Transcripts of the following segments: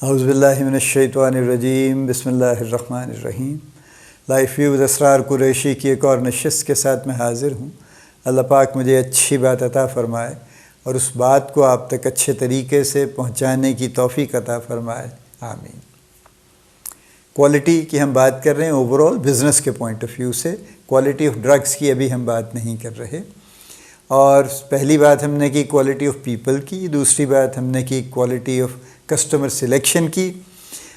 اعوذ باللہ من الشیطان الرجیم، بسم اللہ الرحمن الرحیم۔ لائف ویوز اسرار قریشی کی ایک اور نشست کے ساتھ میں حاضر ہوں۔ اللہ پاک مجھے اچھی بات عطا فرمائے اور اس بات کو آپ تک اچھے طریقے سے پہنچانے کی توفیق عطا فرمائے، آمین۔ کوالٹی کی ہم بات کر رہے ہیں اوور آل بزنس کے پوائنٹ آف ویو سے، کوالٹی آف ڈرگس کی ابھی ہم بات نہیں کر رہے۔ اور پہلی بات ہم نے کی کوالٹی آف پیپل کی، دوسری بات ہم نے کی کوالٹی آف کسٹمر سلیکشن کی۔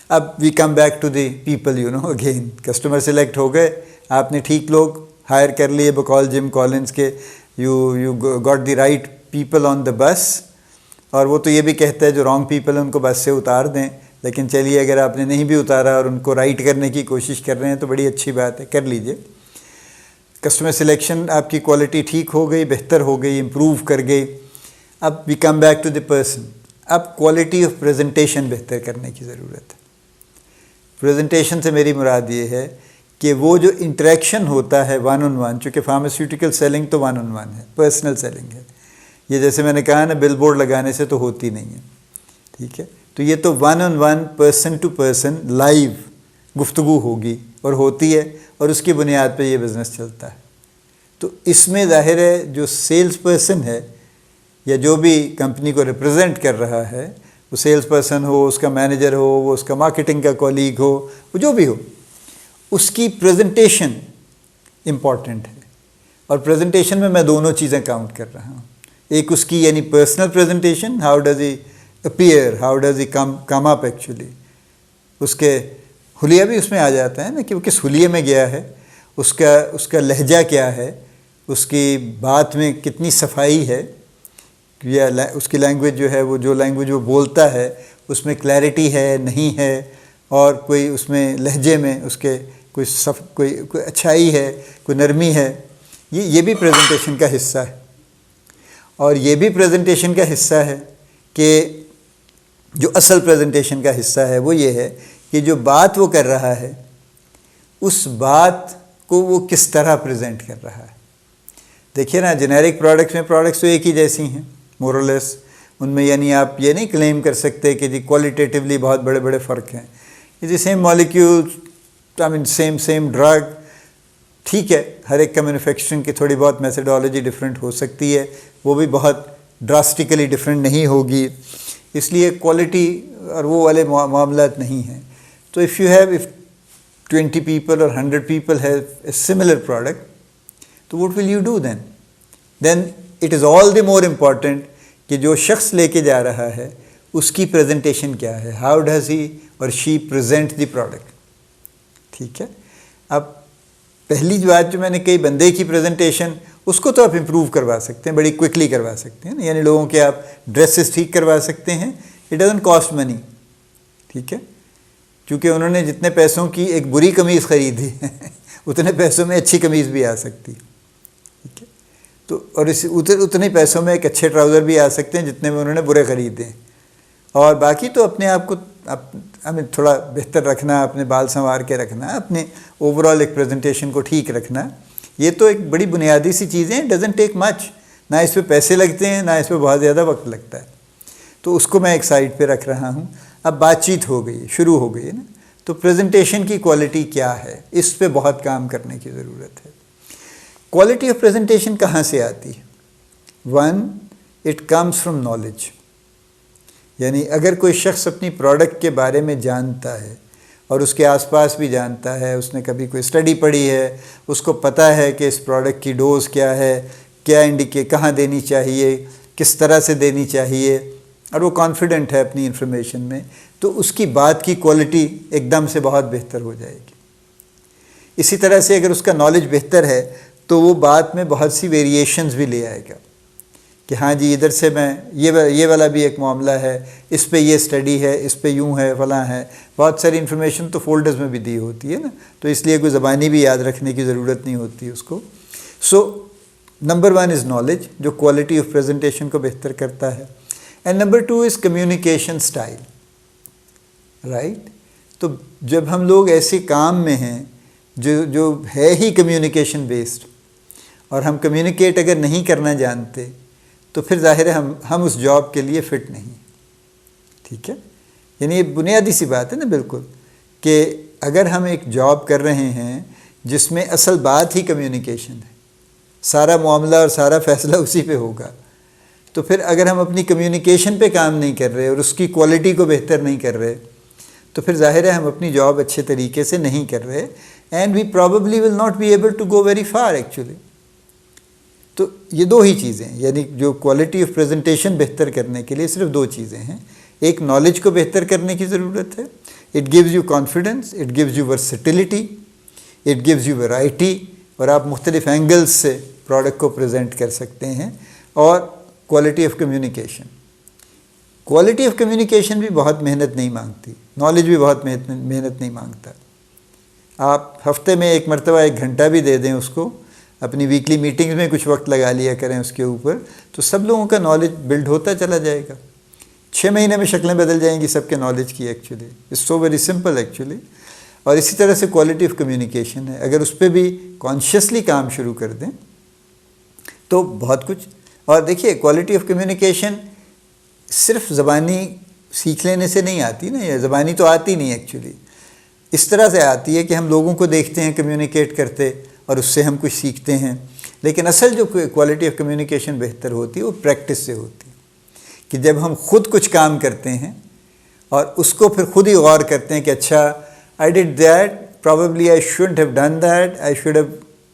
اب we come back to the people, again customer select ہو گئے، آپ نے ٹھیک لوگ ہائر کر لیے بقول جم کالنز کے، you got the right people on the bus. اور وہ تو یہ بھی کہتا ہے جو رانگ پیپل ہیں ان کو بس سے اتار دیں، لیکن چلیے اگر آپ نے نہیں بھی اتارا اور ان کو رائٹ کرنے کی کوشش کر رہے ہیں تو بڑی اچھی بات ہے، کر لیجئے۔ کسٹمر سلیکشن آپ کی کوالٹی ٹھیک ہو گئی، بہتر ہو گئی، امپروو کر گئی۔ اب we come back to the person, اب کوالٹی آف پریزنٹیشن بہتر کرنے کی ضرورت ہے۔ پریزنٹیشن سے میری مراد یہ ہے کہ وہ جو انٹریکشن ہوتا ہے ون آن ون، چونکہ فارماسیوٹیکل سیلنگ تو ون آن ون ہے، پرسنل سیلنگ ہے، یہ جیسے میں نے کہا نا بل بورڈ لگانے سے تو ہوتی نہیں ہے، ٹھیک ہے؟ تو یہ تو one on one, person to person live گفتگو ہوگی اور ہوتی ہے، اور اس کی بنیاد پہ یہ بزنس چلتا ہے۔ تو اس میں ظاہر ہے جو سیلز پرسن ہے یا جو بھی کمپنی کو ریپرزینٹ کر رہا ہے، وہ سیلز پرسن ہو، اس کا مینیجر ہو، وہ اس کا مارکیٹنگ کا کولیگ ہو، وہ جو بھی ہو، اس کی پریزنٹیشن امپورٹنٹ ہے۔ اور پریزنٹیشن میں دونوں چیزیں کاؤنٹ کر رہا ہوں، ایک اس کی یعنی personal presentation, how does he appear, how does he come up actually, اس کے حلیہ بھی اس میں آ جاتا ہے نا کہ وہ کس حلیے میں گیا ہے، اس کا لہجہ کیا ہے، اس کی بات میں کتنی صفائی ہے، یا اس کی لینگویج جو ہے، وہ جو لینگویج وہ بولتا ہے اس میں کلیئرٹی ہے نہیں ہے، اور کوئی اس میں لہجے میں اس کے کوئی اچھائی ہے، کوئی نرمی ہے، یہ بھی پریزنٹیشن کا حصہ ہے۔ اور یہ بھی پریزنٹیشن کا حصہ ہے کہ جو اصل پریزنٹیشن کا حصہ ہے وہ یہ ہے کہ جو بات وہ کر رہا ہے اس بات کو وہ کس طرح پریزنٹ کر رہا ہے۔ دیکھیے نا، جنیرک پروڈکٹس میں پروڈکٹس تو ایک ہی جیسی ہیں مور اور لیس، ان میں یعنی آپ یہ نہیں کلیم کر سکتے کہ جی کوالٹیٹیولی بہت بڑے بڑے فرق ہیں۔ یہ جی سیم مالیکیول، آئی مین سیم ڈرگ، ٹھیک ہے، ہر ایک کا مینوفیکچرنگ کی تھوڑی بہت میتھڈالوجی ڈفرینٹ ہو سکتی ہے، وہ بھی بہت ڈراسٹیکلی ڈفرینٹ نہیں ہوگی، اس لیے کوالٹی اور وہ والے معاملات نہیں ہیں۔ تو if 20 people or 100 people have a similar product, تو what will you do then? Then it is all the more important کہ جو شخص لے کے جا رہا ہے اس کی پریزنٹیشن کیا ہے، how does he or she present the product، ٹھیک ہے؟ اب پہلی بات جو میں نے کہی بندے کی پریزنٹیشن، اس کو تو آپ امپروو کروا سکتے ہیں، بڑی کوئکلی کروا سکتے ہیں، یعنی لوگوں کے آپ ڈریسز ٹھیک کروا سکتے ہیں، it doesn't cost money، ٹھیک ہے؟ چونکہ انہوں نے جتنے پیسوں کی ایک بری قمیض خریدی اتنے پیسوں میں اچھی قمیض بھی آ سکتی، ٹھیک ہے؟ تو اور اتنے پیسوں میں ایک اچھے ٹراؤزر بھی آ سکتے ہیں جتنے میں انہوں نے برے خریدے ہیں۔ اور باقی تو اپنے آپ کو ہمیں تھوڑا بہتر رکھنا، اپنے بال سنوار کے رکھنا، اپنے اوور آل ایک پریزنٹیشن کو ٹھیک رکھنا، یہ تو ایک بڑی بنیادی سی چیزیں، ڈزنٹ ٹیک مچ، نہ اس پہ پیسے لگتے ہیں نہ اس پہ بہت زیادہ وقت لگتا ہے، تو اس کو میں ایک سائڈ پہ رکھ رہا ہوں۔ اب بات چیت ہو گئی، شروع ہو گئی ہے نا، تو پریزنٹیشن کی کوالٹی کیا ہے، اس پہ بہت کام کرنے کی ضرورت ہے۔ کوالٹی آف پریزنٹیشن کہاں سے آتی ہے؟ One, it comes from knowledge, یعنی اگر کوئی شخص اپنی پروڈکٹ کے بارے میں جانتا ہے اور اس کے آس پاس بھی جانتا ہے، اس نے کبھی کوئی اسٹڈی پڑھی ہے، اس کو پتہ ہے کہ اس پروڈکٹ کی ڈوز کیا ہے، کیا کہاں دینی چاہیے، کس طرح سے دینی چاہیے، اور وہ کانفیڈنٹ ہے اپنی انفارمیشن میں، تو اس کی بات کی کوالٹی ایک دم سے بہت بہتر ہو جائے گی۔ اسی طرح سے اگر اس کا نالج بہتر ہے تو وہ بات میں بہت سی ویریشنز بھی لے آئے گا کہ ہاں جی ادھر سے میں یہ والا بھی ایک معاملہ ہے، اس پہ یہ اسٹڈی ہے، اس پہ یوں ہے، فلاں ہے، بہت ساری انفارمیشن تو فولڈرز میں بھی دی ہوتی ہے نا، تو اس لیے کوئی زبانی بھی یاد رکھنے کی ضرورت نہیں ہوتی اس کو۔ سو نمبر 1 از نالج، جو کوالٹی آف پریزنٹیشن کو بہتر کرتا ہے، and number 2 is communication style, right? تو جب ہم لوگ ایسے کام میں ہیں جو ہے ہی کمیونیکیشن بیسڈ، اور ہم کمیونیکیٹ اگر نہیں کرنا جانتے تو پھر ظاہر ہے ہم اس جاب کے لیے فٹ نہیں، ٹھیک ہے؟ یعنی یہ بنیادی سی بات ہے نا بالکل، کہ اگر ہم ایک جاب کر رہے ہیں جس میں اصل بات ہی کمیونیکیشن ہے، سارا معاملہ اور سارا فیصلہ اسی پہ ہوگا، تو پھر اگر ہم اپنی کمیونیکیشن پہ کام نہیں کر رہے اور اس کی کوالٹی کو بہتر نہیں کر رہے، تو پھر ظاہر ہے ہم اپنی جاب اچھے طریقے سے نہیں کر رہے، and we probably will not be able to go very far actually. تو یہ دو ہی چیزیں، یعنی جو کوالٹی آف پریزنٹیشن بہتر کرنے کے لیے صرف دو چیزیں ہیں۔ ایک نالج کو بہتر کرنے کی ضرورت ہے، it gives you confidence, it gives you versatility, it gives you variety, اور آپ مختلف اینگلز سے پروڈکٹ کو پریزنٹ کر سکتے ہیں۔ اور quality of communication, quality of communication بھی بہت محنت نہیں مانگتی، نالج بھی بہت محنت نہیں مانگتا۔ آپ ہفتے میں ایک مرتبہ 1 گھنٹہ بھی دے دیں اس کو، اپنی ویکلی میٹنگز میں کچھ وقت لگا لیا کریں اس کے اوپر، تو سب لوگوں کا نالج بلڈ ہوتا چلا جائے گا۔ 6 مہینے میں شکلیں بدل جائیں گی سب کے نالج کی actually, it's so very simple actually. اور اسی طرح سے کوالٹی آف کمیونیکیشن ہے، اگر اس پہ بھی کانشیسلی کام شروع کر دیں تو بہت کچھ۔ اور دیکھیے کوالٹی آف کمیونیکیشن صرف زبانی سیکھ لینے سے نہیں آتی نا، یہ زبانی تو آتی نہیں ایکچولی، اس طرح سے آتی ہے کہ ہم لوگوں کو دیکھتے ہیں کمیونیکیٹ کرتے اور اس سے ہم کچھ سیکھتے ہیں، لیکن اصل جو کوالٹی آف کمیونیکیشن بہتر ہوتی ہے وہ پریکٹس سے ہوتی ہے، کہ جب ہم خود کچھ کام کرتے ہیں اور اس کو پھر خود ہی غور کرتے ہیں کہ اچھا I did that, probably I shouldn't have done that, I should have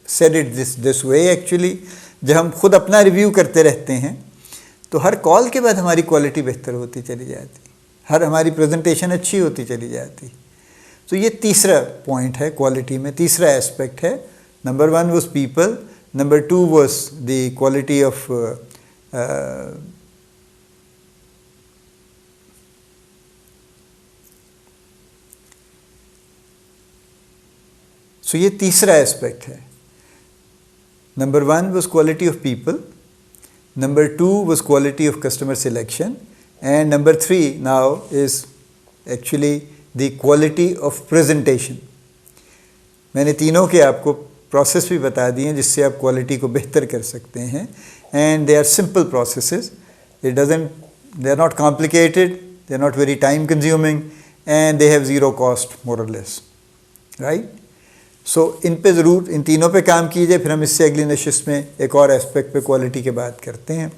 said it this way actually۔ جب ہم خود اپنا ریویو کرتے رہتے ہیں تو ہر کال کے بعد ہماری کوالٹی بہتر ہوتی چلی جاتی، ہماری پریزنٹیشن اچھی ہوتی چلی جاتی۔ تو یہ تیسرا پوائنٹ ہے کوالٹی میں، تیسرا ایسپیکٹ ہے۔ Number 1 was people, number 2 was the quality of so یہ تیسرا ایسپیکٹ ہے۔ Number 1 was quality of people, number 2 was quality of customer selection, and number 3 now is actually the quality of presentation. میں نے تینوں کے آپ کو پروسیس بھی بتا دیے ہیں جس سے آپ کوالٹی کو بہتر کر سکتے ہیں، and they are simple processes, they are not complicated, they are not very time consuming, and they have zero cost more or less, right. سو ان پہ ضرور، ان تینوں پہ کام کیجئے، پھر ہم اس سے اگلی نشست میں ایک اور ایسپیکٹ پہ کوالٹی کے بات کرتے ہیں۔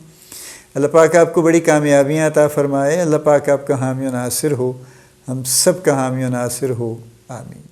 اللہ پاک آپ کو بڑی کامیابیاں عطا فرمائے، اللہ پاک آپ کا حامی و ناصر ہو، ہم سب کا حامی و ناصر ہو، آمین۔